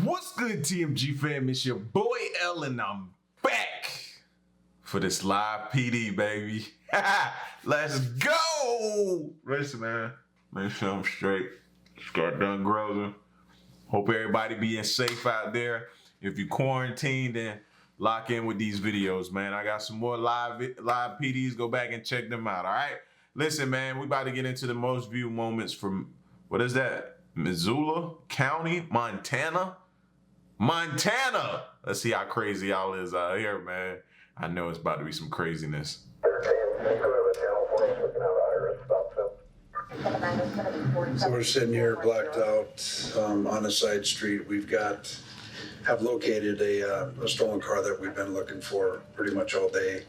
What's good, TMG fam? It's your boy L, and I'm back for this live PD, baby. Let's go! Listen, man. Make sure I'm straight. Just got done grazing. Hope everybody being safe out there. If you quarantined, then lock in with these videos, man. I got some more live PDs. Go back and check them out, all right? Listen, man, we about to get into the most viewed moments from, what is that? Missoula County, Montana? Montana! Let's see how crazy y'all is out here, man. I know it's about to be some craziness. So we're sitting here blacked out on a side street. Have located a stolen car that we've been looking for pretty much all day.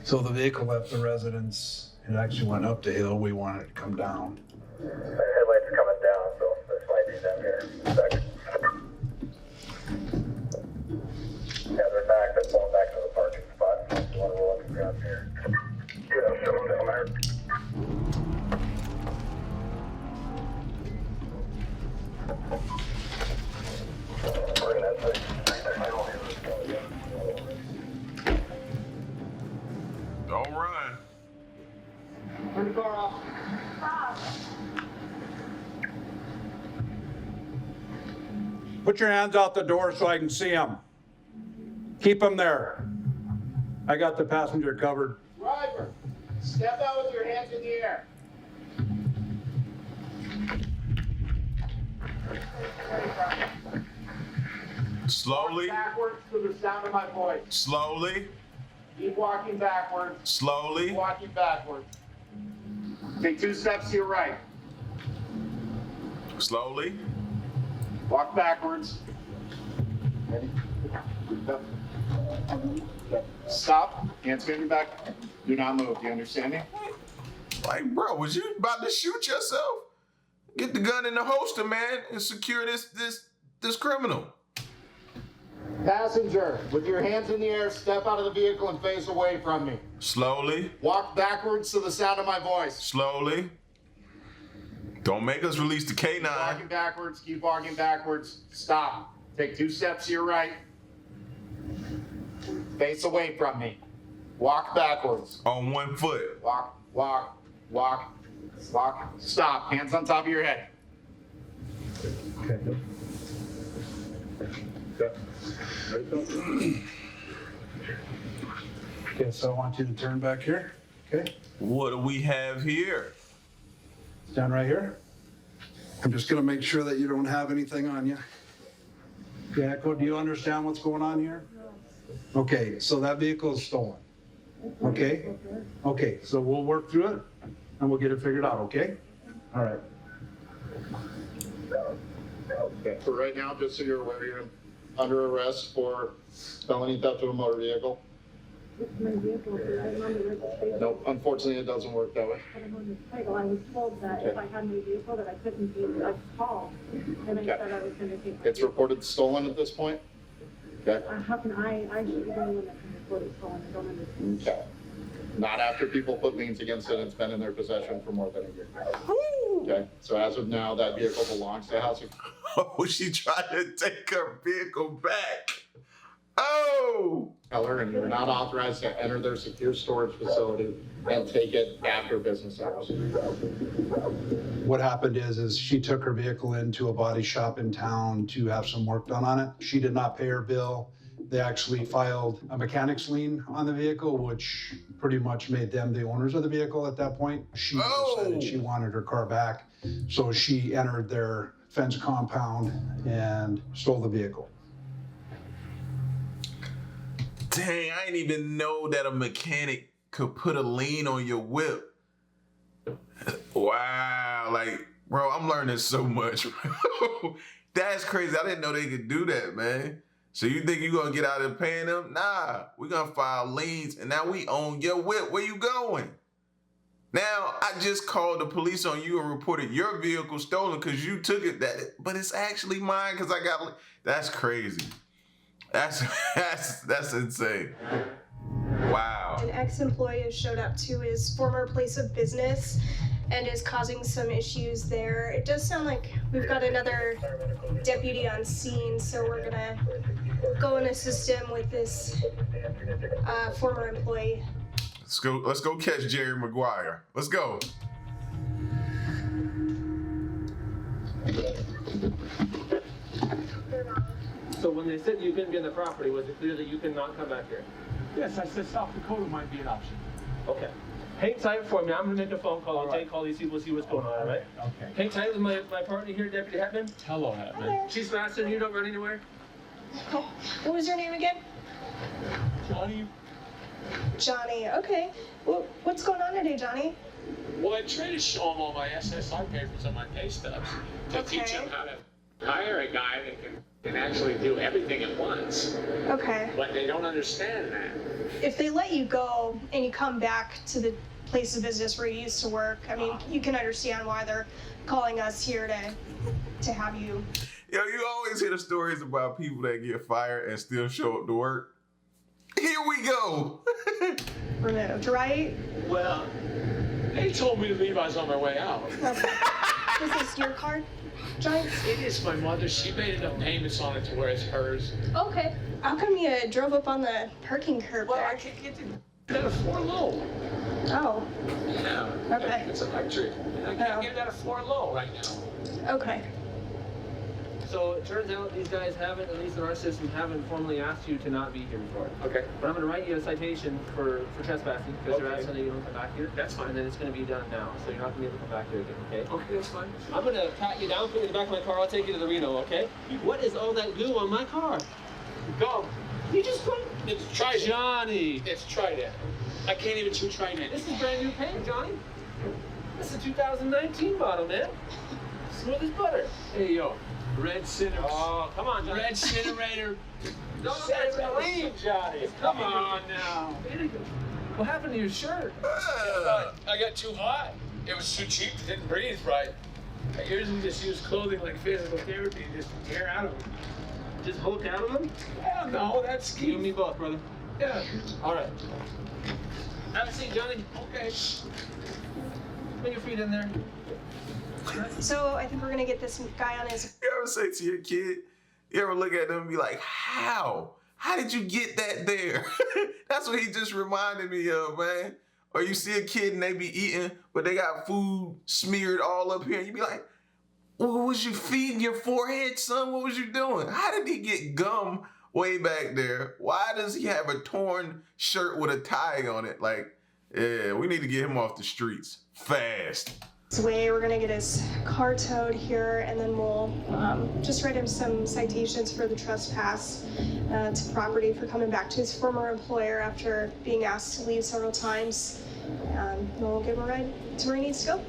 So the vehicle left the residence. It actually went up the hill. We wanted it to come down. The headlights coming down, so this might be down here. Second. Yeah, they're back. They're pulling back to the parking spot. You want to roll up the ground here? Yeah, show them down there. Don't run. Turn the car off. Stop. Put your hands out the door so I can see them. Keep them there. I got the passenger covered. Driver, step out with your hands in the air. Slowly. Backwards to the sound of my voice. Slowly. Keep walking backwards. Slowly. Keep walking backwards. Take 2 steps to your right. Slowly. Walk backwards. Ready? Stop. Hands behind your back. Do not move. Do you understand me? Like, bro, was you about to shoot yourself? Get the gun in the holster, man, and secure this criminal. Passenger, with your hands in the air, step out of the vehicle and face away from me. Slowly. Walk backwards to the sound of my voice. Slowly. Don't make us release the Keep K9. walking backwards. Keep walking backwards. Stop. Take 2 steps to your right. Face away from me. Walk backwards. On 1 foot. Walk, walk, walk, walk. Stop. Hands on top of your head. Okay. Okay, so I want you to turn back here. Okay, What do we have here? stand right here. I'm just gonna make sure that you don't have anything on you. Yeah, Echo, do you understand what's going on here? Okay, so that vehicle is stolen. Okay? Okay, so we'll work through it and we'll get it figured out, okay? All right. Okay. For right now, just so you're aware, you're under arrest for felony theft of a motor vehicle. It's my vehicle, but I'm on the registration. Nope, unfortunately, it doesn't work that way. But I'm on the title. I was told that if I had my vehicle that I couldn't be, I called. And I Okay. said I was gonna take my It's vehicle. reported stolen at this point? Okay. How can I should be the one that can report it stolen? I don't understand. Okay. Not after people put liens against it and it's been in their possession for more than a year. Okay, so as of now, that vehicle belongs to House of... Oh, she tried to take her vehicle back. Oh! Keller, and you're not authorized to enter their secure storage facility and take it after business hours. What happened is she took her vehicle into a body shop in town to have some work done on it. She did not pay her bill. They actually filed a mechanic's lien on the vehicle, which pretty much made them the owners of the vehicle at that point. She decided she wanted her car back, so she entered their fence compound and stole the vehicle. Dang, I didn't even know that a mechanic could put a lien on your whip. Wow, like, bro, I'm learning so much, bro. That's crazy. I didn't know they could do that, man. So you think you're gonna get out of paying them? Nah, we're gonna file liens, and now we own your whip. Where you going? Now, I just called the police on you and reported your vehicle stolen because you took it, but it's actually mine because I got, that's crazy. That's insane. Wow. An ex-employee has showed up to his former place of business and is causing some issues there. It does sound like we've got another deputy on scene, so we're gonna go and assist him with this former employee. Let's go catch Jerry Maguire. Let's go. So when they said you couldn't be on the property, was it clear that you cannot come back here? Yes, I said South Dakota might be an option. Okay. Hang tight for me. I'm gonna make a phone call. I'll call these people, see what's going on, all right? Okay. Hang tight with my partner here, Deputy Hetman. Hello, Hetman. She's faster and you don't run anywhere. What was your name again? Johnny? Johnny. Okay. What's going on today, Johnny? Well, I tried to show them all my SSI papers and my pay stubs to teach them how to hire a guy that can actually do everything at once. Okay. But they don't understand that. If they let you go and you come back to the place of business where you used to work, I mean, you can understand why they're calling us here to have you. Yo, you always hear the stories about people that get fired and still show up to work. Here we go. Removed, right? Well, they told me to leave. I was on my way out. Okay. This is your card, Johnny? It is my mother. She made enough payments on it to where it's hers. Okay. How come you drove up on the parking curb Well, there? I can't get that a floor low. Oh, Yeah. Okay. It's electric. And I can't get that a floor low right now. okay. So it turns out these guys haven't, at least in our system, haven't formally asked you to not be here before. Okay. But I'm gonna write you a citation for trespassing because you're Okay. asking that you don't come back here. That's fine. And then it's gonna be done now, so you're not gonna be able to come back here again, okay? Okay, that's fine. I'm gonna pat you down, put you in the back of my car, I'll take you to the Reno, okay? What is all that goo on my car? Go. You just put It's Trident. Johnny! It's Trident. I can't even chew Trident. This is brand new paint, Johnny. This is a 2019 model, man. Smooth as butter. Hey, yo. Red Cinema. Oh, come on, Johnny. Red Incinerator. Don't that's clean, Johnny. Come on now. What happened to your shirt? I got too hot. It was too cheap. It didn't breathe right. I usually just use clothing like physical therapy, just air out of them. Just Hulk out of them? Hell no, that's You and me both, brother. Yeah. All right. Have a seat, Johnny. Okay. Put your feet in there. So I think we're gonna get this guy on his. You ever say to your kid, you ever look at them and be like, how? How did you get that there? That's what he just reminded me of, man. Or you see a kid and they be eating, but they got food smeared all up here. And you be like, well, was you feeding your forehead, son? What was you doing? How did he get gum way back there? Why does he have a torn shirt with a tie on it? Like, yeah, we need to get him off the streets fast. Way. We're gonna get his car towed here, and then we'll just write him some citations for the trespass to property for coming back to his former employer after being asked to leave several times. Then we'll give him a ride to where he needs to go.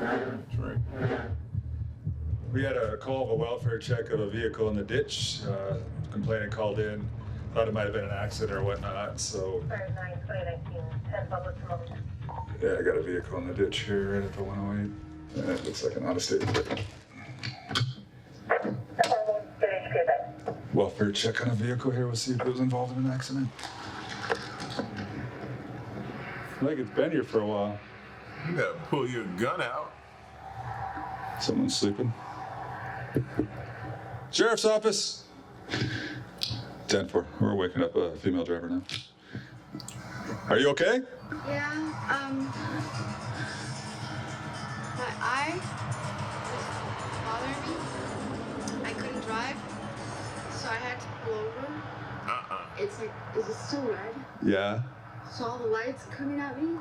That's right. We had a call of a welfare check of a vehicle in the ditch. Complainant called in, thought it might have been an accident or whatnot, so. 10 public promotion. Yeah, I got a vehicle in the ditch here right at the 108. And it looks like an out-of-state vehicle. Welfare check on a vehicle here, we'll see if it was involved in an accident. I think it's been here for a while. You gotta pull your gun out. Someone's sleeping. Sheriff's office. 10-4. We're waking up a female driver now. Are you okay? Yeah, my eye was bothering me. I couldn't drive, so I had to pull over. It's like, is it still red? Yeah. So all the lights coming at me,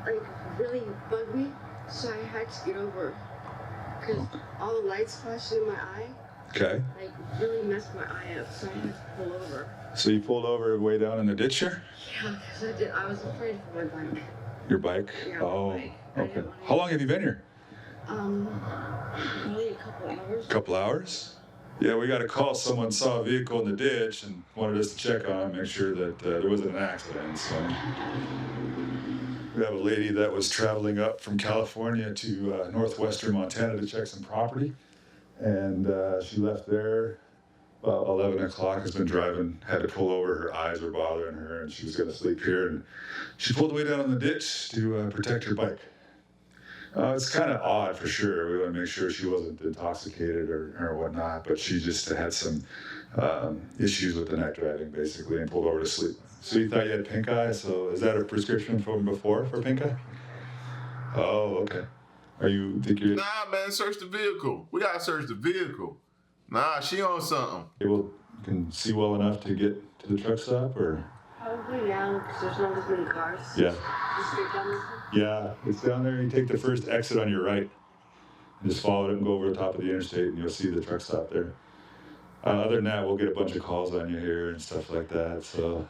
like, really bugged me, so I had to get over. Because all the lights flashing in my eye, Okay. like, really messed my eye up, so I had to pull over. So you pulled over way down in the ditch here? Yeah, because I was afraid for my bike. Your bike? Yeah, Oh, my bike. I okay. didn't wanna- How long have you been here? Probably a couple hours. Couple hours? Yeah, we got a call. Someone saw a vehicle in the ditch and wanted us to check on it, make sure that there wasn't an accident. So we have a lady that was traveling up from California to northwestern Montana to check some property. And she left there about 11 o'clock, has been driving, had to pull over. Her eyes were bothering her, and she was going to sleep here. And she pulled way down in the ditch to protect her bike. It's kind of odd for sure. We want to make sure she wasn't intoxicated or whatnot, but she just had some issues with the night driving, basically, and pulled over to sleep. So you thought you had pink eye, so is that a prescription from before for pink eye? Oh, okay. Think you're... Nah, man, search the vehicle. We gotta search the vehicle. Nah, she on something. You can see well enough to get to the truck stop, or? Probably now, because there's not as many cars. Yeah. Just straight down this one? Yeah, it's down there. You take the first exit on your right, and just follow it and go over the top of the interstate, and you'll see the truck stop there. Other than that, we'll get a bunch of calls on you here and stuff like that. So,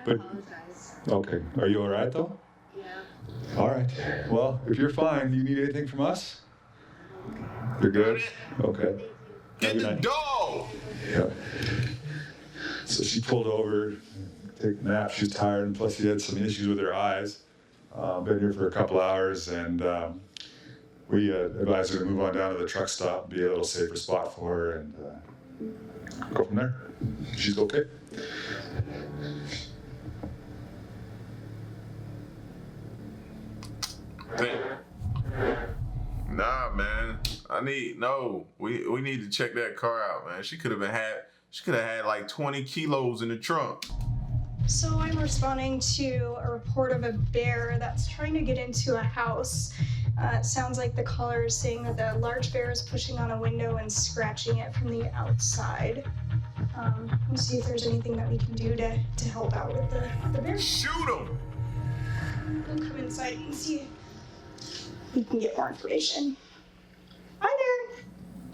I apologize. Okay. Are you all right though? Yeah. All right. Well, if you're fine, do you need anything from us? You're good. Okay. Get the dog. Yeah. So she pulled over, take a nap. She's tired, and plus she had some issues with her eyes. Been here for a couple hours, and we advised her to move on down to the truck stop, be a little safer spot for her, and go from there. She's okay. Nah, man. We need to check that car out, man. She could have had like 20 kilos in the trunk. So I'm responding to a report of a bear that's trying to get into a house. It sounds like the caller is saying that the large bear is pushing on a window and scratching it from the outside. We'll see if there's anything that we can do to help out with the bear. Shoot him! We'll come inside and see if we can get more information. Hi there.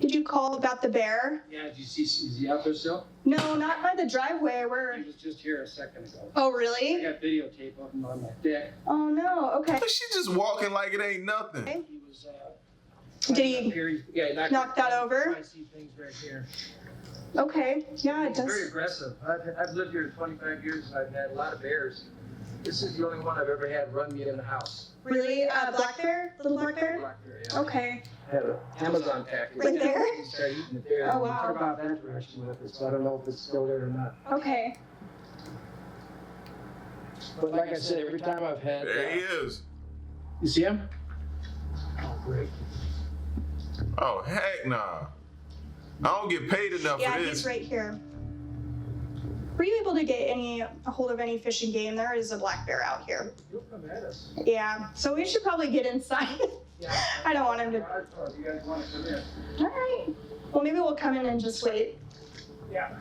Did you call about the bear? Yeah, did you see, is he out there still? No, not by the driveway. He was just here a second ago. Oh, I really? got videotape of him on my deck. Oh, no. Okay. But she just walking like it ain't nothing. He was, Did he yeah, knock that over? I see things right here. Okay. Yeah, it He's very does. aggressive. I've lived here 25 years. I've had a lot of bears. This is the only one I've ever had run me in the house. Really? Black bear? Little black bear? Black bear, yeah. Okay. I had an Amazon package. Right there? He started eating it there. Oh, We wow. took about that direction with it, so I don't know if it's still there or not. Okay. But like I said, every time I've had... There he is. You see him? Oh, great. Oh, heck nah. I don't get paid enough Yeah, for this. he's right here. Were you able to get a hold of any fish and game? There is a black bear out here. He'll come at us. Yeah, so we should probably get inside. Yeah. I don't want him to. You guys want to come in? All right. Well, maybe we'll come in and just wait. Yeah.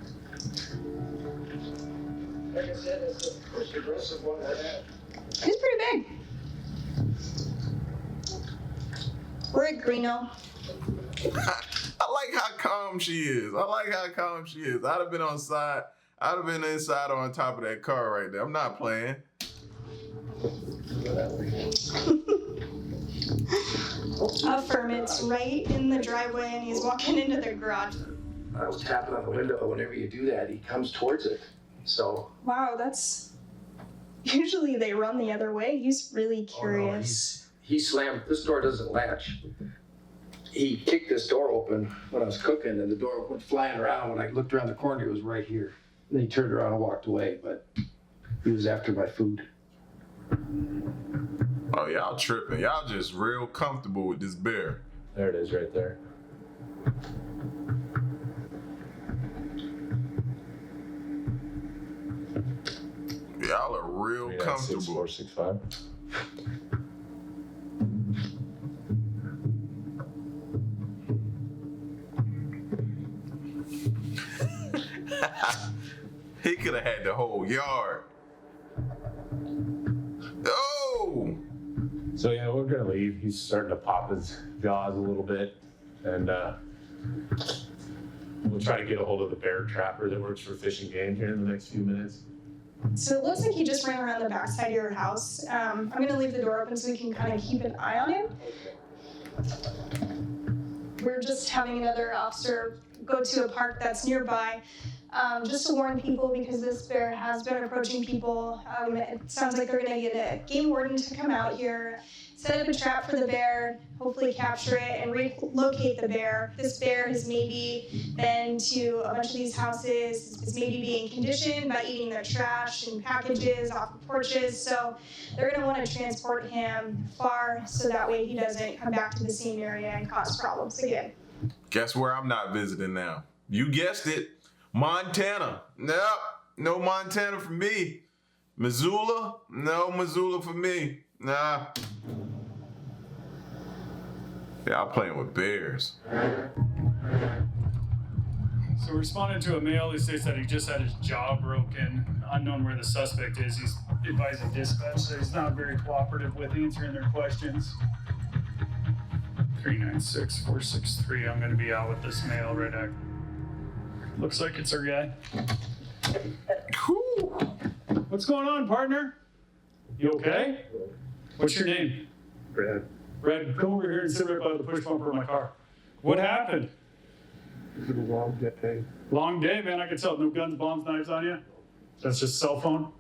Like I said, it's the most aggressive one I've had. He's pretty big. We're at Greeno. I like how calm she is. I'd have been inside or on top of that car right there. I'm not playing. Affirm, it's right in the driveway and he's walking into their garage. I was tapping on the window. Whenever you do that, he comes towards it. So. Wow, that's. Usually they run the other way. He's really curious. He slammed. This door doesn't latch. He kicked this door open when I was cooking, and the door went flying around. When I looked around the corner, it was right here. And then he turned around and walked away, but he was after my food. Oh, y'all tripping. Y'all just real comfortable with this bear. There it is, right there. Y'all are real comfortable. 6465. He could have had the whole yard. Oh! So yeah, we're gonna leave. He's starting to pop his jaws a little bit, and we'll try to get a hold of the bear trapper that works for Fish and Game here in the next few minutes. So it looks like he just ran around the backside of your house. I'm gonna leave the door open so we can kind of keep an eye on him. We're just having another officer go to a park that's nearby, just to warn people because this bear has been approaching people. It sounds like they're gonna get a game warden to come out here. It set up a trap for the bear, hopefully capture it and relocate the bear. This bear has maybe been to a bunch of these houses, is maybe being conditioned by eating their trash and packages off the porches. So they're gonna want to transport him far so that way he doesn't come back to the same area and cause problems again. Guess where I'm not visiting now? You guessed it, Montana. Nope, no Montana for me. Missoula? No Missoula for me. Nah. Yeah, I'm playing with bears. So responding to a mail who states that he just had his jaw broken, unknown where the suspect is. He's advising dispatch that he's not very cooperative with answering their questions. 396-463, I'm gonna be out with this mail right now. Looks like it's our guy. Cool. What's going on, partner? You okay? What's your name? Brad. Brad, come over here and sit right by the push bumper of my car. What happened? It's been a long day. Long day, man. I can tell. No guns, bombs, knives on you. That's just cell phone.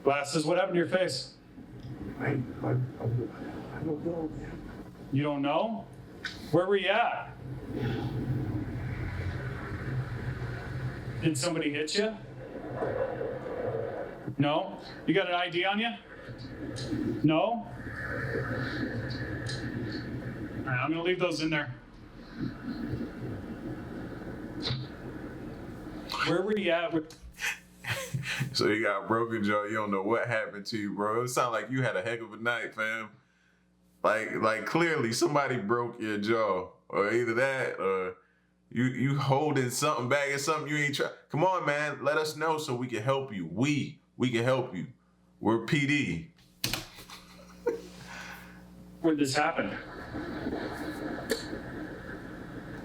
Glasses. What happened to your face? I don't know, man. You don't know? Where were you at? Did somebody hit you? No? You got an ID on you? No? All right, I'm gonna leave those in there. Where were you at with... So you got a broken jaw, you don't know what happened to you, bro. It sounds like you had a heck of a night, fam. Like clearly somebody broke your jaw, or either that, or you holding something back or something you ain't try. Come on, man, let us know so we can help you. We can help you. We're PD. Where'd this happen?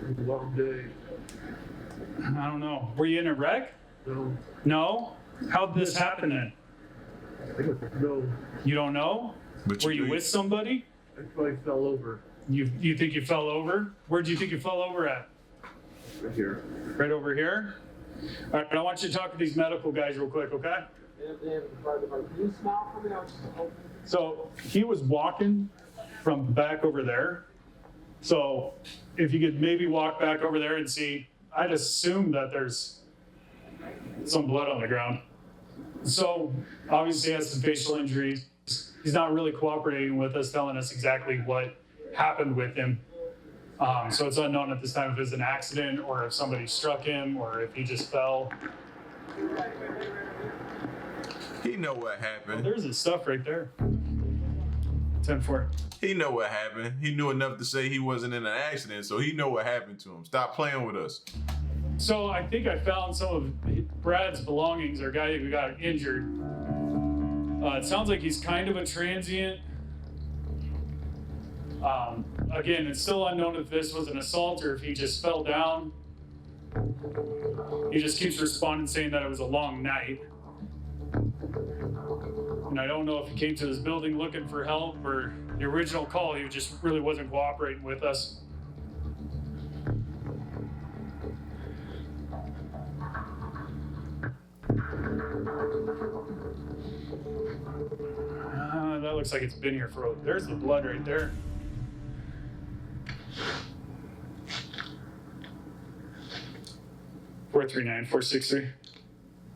It was a long day. I don't know. Were you in a wreck? No. No? How'd this happen then? I don't know. You don't know? But Were you with somebody? I probably fell over. You think you fell over? Where'd you think you fell over at? Right here. Right over here? All right, I want you to talk to these medical guys real quick, okay? So he was walking from back over there. So if you could maybe walk back over there and see, I'd assume that there's some blood on the ground. So obviously he has some facial injuries. He's not really cooperating with us, telling us exactly what happened with him. So it's unknown at this time if it was an accident or if somebody struck him or if he just fell. He know what happened. Oh, there's his stuff right there. 10-4. He know what happened. He knew enough to say he wasn't in an accident, so he know what happened to him. Stop playing with us. So I think I found some of Brad's belongings, our guy who got injured. It sounds like he's kind of a transient. Again, it's still unknown if this was an assault or if he just fell down. He just keeps responding saying that it was a long night. And I don't know if he came to this building looking for help or the original call, he just really wasn't cooperating with us. That looks like it's been here for, there's the blood right there. $439-463.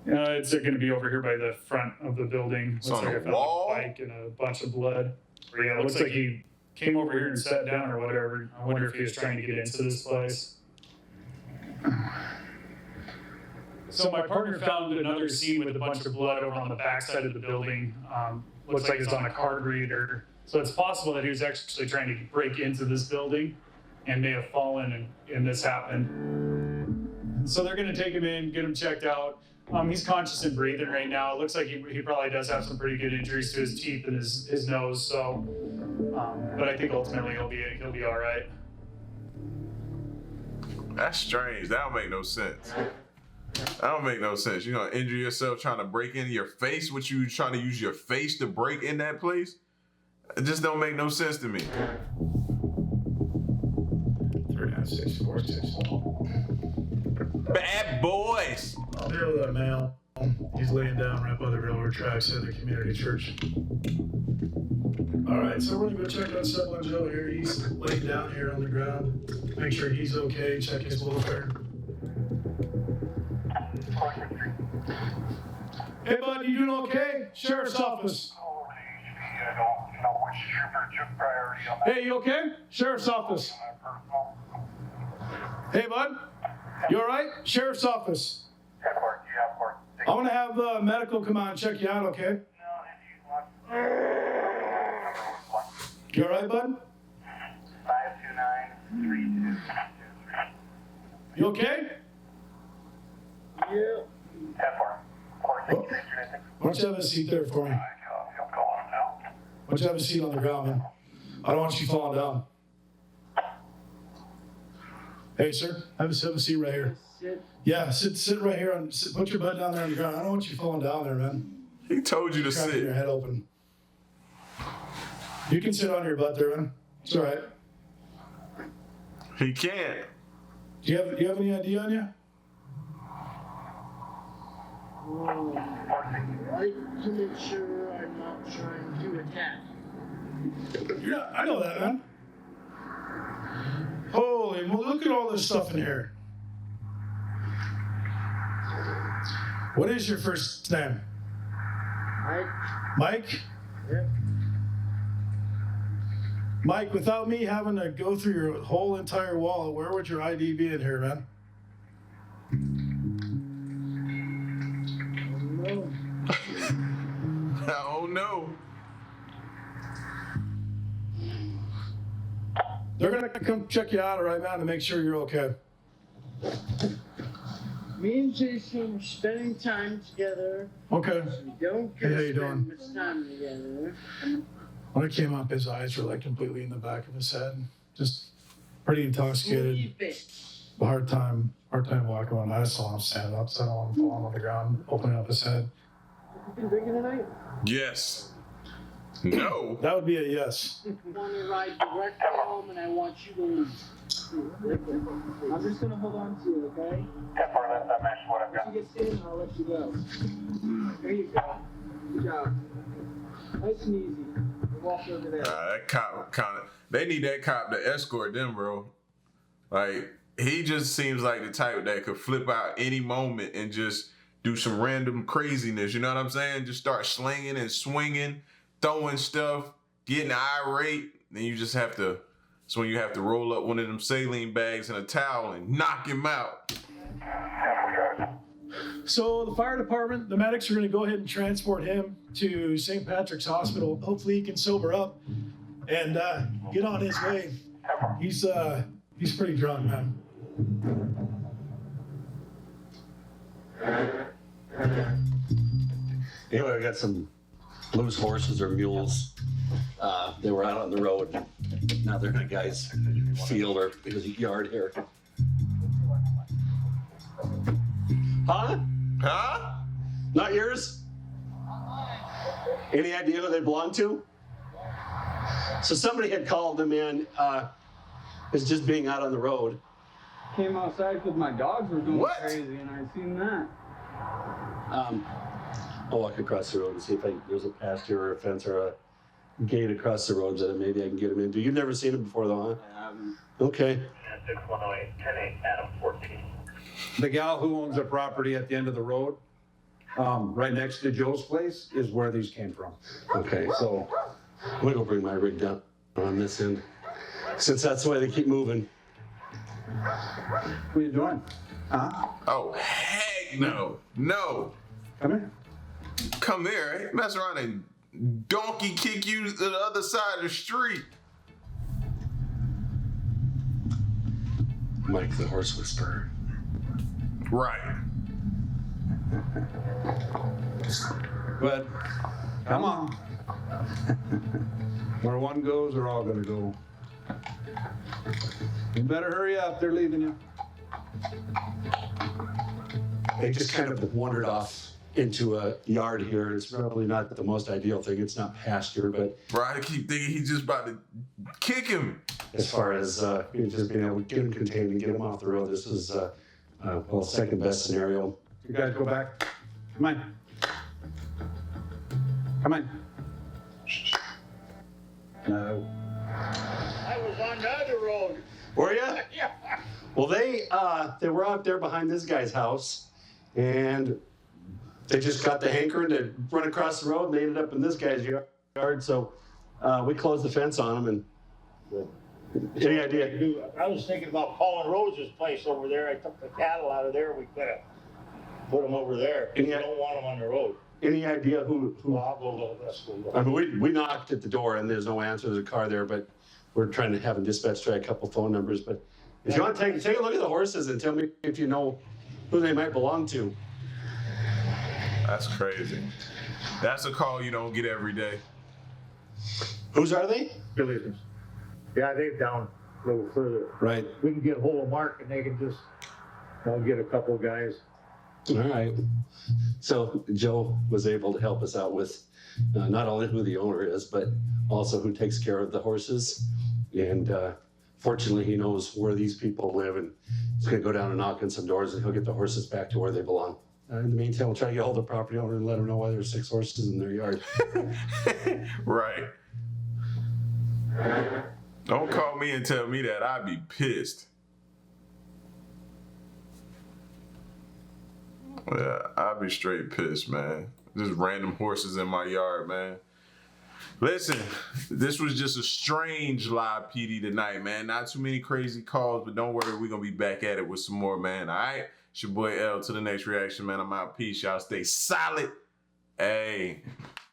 It's going to be over here by the front of the building. It's Looks on like the I found wall? a bike and a bunch of blood. Yeah, it looks like he came over here and sat down or whatever. I wonder if he was trying to get into this place. So my partner found another scene with a bunch of blood over on the backside of the building. Looks like it's on a card reader. So it's possible that he was actually trying to break into this building and may have fallen and this happened. So they're going to take him in, get him checked out. He's conscious and breathing right now. It looks like he probably does have some pretty good injuries to his teeth and his nose. So, but I think ultimately he'll be all right. That's strange. That don't make no sense. That don't make no sense. You're gonna injure yourself trying to break into your face? What, you trying to use your face to break in that place? It just don't make no sense to me. 396-463. Bad boys. Deal with that mail. He's laying down right by the railroad tracks at the community church. All right, so we're gonna go check on Sub Joe here. He's laying down here on the ground. Make sure he's okay, check his welfare. Hey bud, you doing okay? Sheriff's office. Hey, you okay? Sheriff's office. Hey bud, you all right? Sheriff's office. I'm gonna have medical come out and check you out, okay? You all right, bud? 529-32. You okay? Yeah. Why don't you have a seat there for me? Why don't you have a seat on the ground, man? I don't want you falling down. Hey, sir, have a seat right here. Yeah, sit right here. Put your butt down there on the ground. I don't want you falling down there, man. He told you to sit. Your head open. You can sit on your butt there, man. It's all right. He can't. Do you have any ID on you? Like to make sure I'm not trying to attack. Yeah, I know that, man. Holy, well, look at all this stuff in here. What is your first name? Mike. Mike? Yep. Mike, without me having to go through your whole entire wallet, where would your ID be in here, man? Oh no. They're gonna come check you out right now to make sure you're okay. Me and Jason are spending time together. Okay. We don't get Hey, how to you spend doing? much time together. When I came up, his eyes were like completely in the back of his head. Just pretty What do you intoxicated. think? Hard time walking around. I saw him stand up, so I don't want him falling on the ground, opening up his head. You been drinking tonight? Yes. No. That would be a yes. I want to ride direct home and I want you to leave. I'm just going to hold on to you, okay? Once you get standing, I'll let you go. There you go. Good job. Nice and easy. Walk over there. That cop kind of. They need that cop to escort them, bro. Like he just seems like the type that could flip out any moment and just do some random craziness. You know what I'm saying? Just start slinging and swinging, throwing stuff, getting irate. Then you just have to. That's when you have to roll up one of them saline bags and a towel and knock him out. So the fire department, the medics are going to go ahead and transport him to St. Patrick's Hospital. Hopefully he can sober up and get on his way. He's pretty drunk, man. Anyway, I got some loose horses or mules. They were out on the road. Now they're in a guy's field or his yard here. Huh? Huh? Not yours? Any idea who they belong to? So somebody had called them in as just being out on the road. Came outside because my dogs were going What? crazy and I seen that. I'll walk across the road and see if there's a pasture or a fence or a gate across the road that maybe I can get him into. You've never seen him before though, huh? I haven't. Okay. 6108, 10-8, Adam 14. The gal who owns the property at the end of the road, right next to Joe's place, is where these came from. Okay, so I'm gonna go bring my rig down on this end, since that's the way they keep moving. What are you doing? Huh? Oh heck no, no. Come here. Come here, ain't mess around and donkey kick you to the other side of the street. Mike the horse whisperer. Right. But come on. Where one goes, they're all gonna go. You better hurry up, they're leaving you. They just kind of wandered off into a yard here. It's probably not the most ideal thing. It's not pasture, but Right, I keep thinking he's just about to kick him. as far as just being able to get him contained and get him off the road, this is well, second best scenario. You guys go back. Come on. Come on. No. I was on the other road. Were you? Yeah. Well, they were out there behind this guy's house, and they just got the hankering to run across the road, and they ended up in this guy's yard. So we closed the fence on them. And any idea? I was thinking about calling Rose's place over there. I took the cattle out of there. We could have put them over there. We don't want them on the road. Any idea who? Well, I'll go look. Let's go look. I mean, we knocked at the door, and there's no answer. There's a car there, but we're trying to have a dispatch try a couple phone numbers. But if you want to take a look at the horses and tell me if you know who they might belong to. That's crazy. That's a call you don't get every day. Whose are they? Billy's. Yeah, they're down a little further. Right. We can get a hold of Mark and they can just, I'll get a couple of guys. All right. So Joe was able to help us out with not only who the owner is, but also who takes care of the horses. And fortunately, he knows where these people live, and he's going to go down and knock on some doors, and he'll get the horses back to where they belong. In the meantime, we'll try to get hold of the property owner and let him know why there's 6 horses in their yard. Right. Don't call me and tell me that. I'd be pissed. Yeah, I'd be straight pissed, man. Just random horses in my yard, man. Listen, this was just a strange live PD tonight, man. Not too many crazy calls, but don't worry, we're going to be back at it with some more, man. All right? It's your boy L to the next reaction, man. I'm out. Peace. Y'all stay solid. Hey.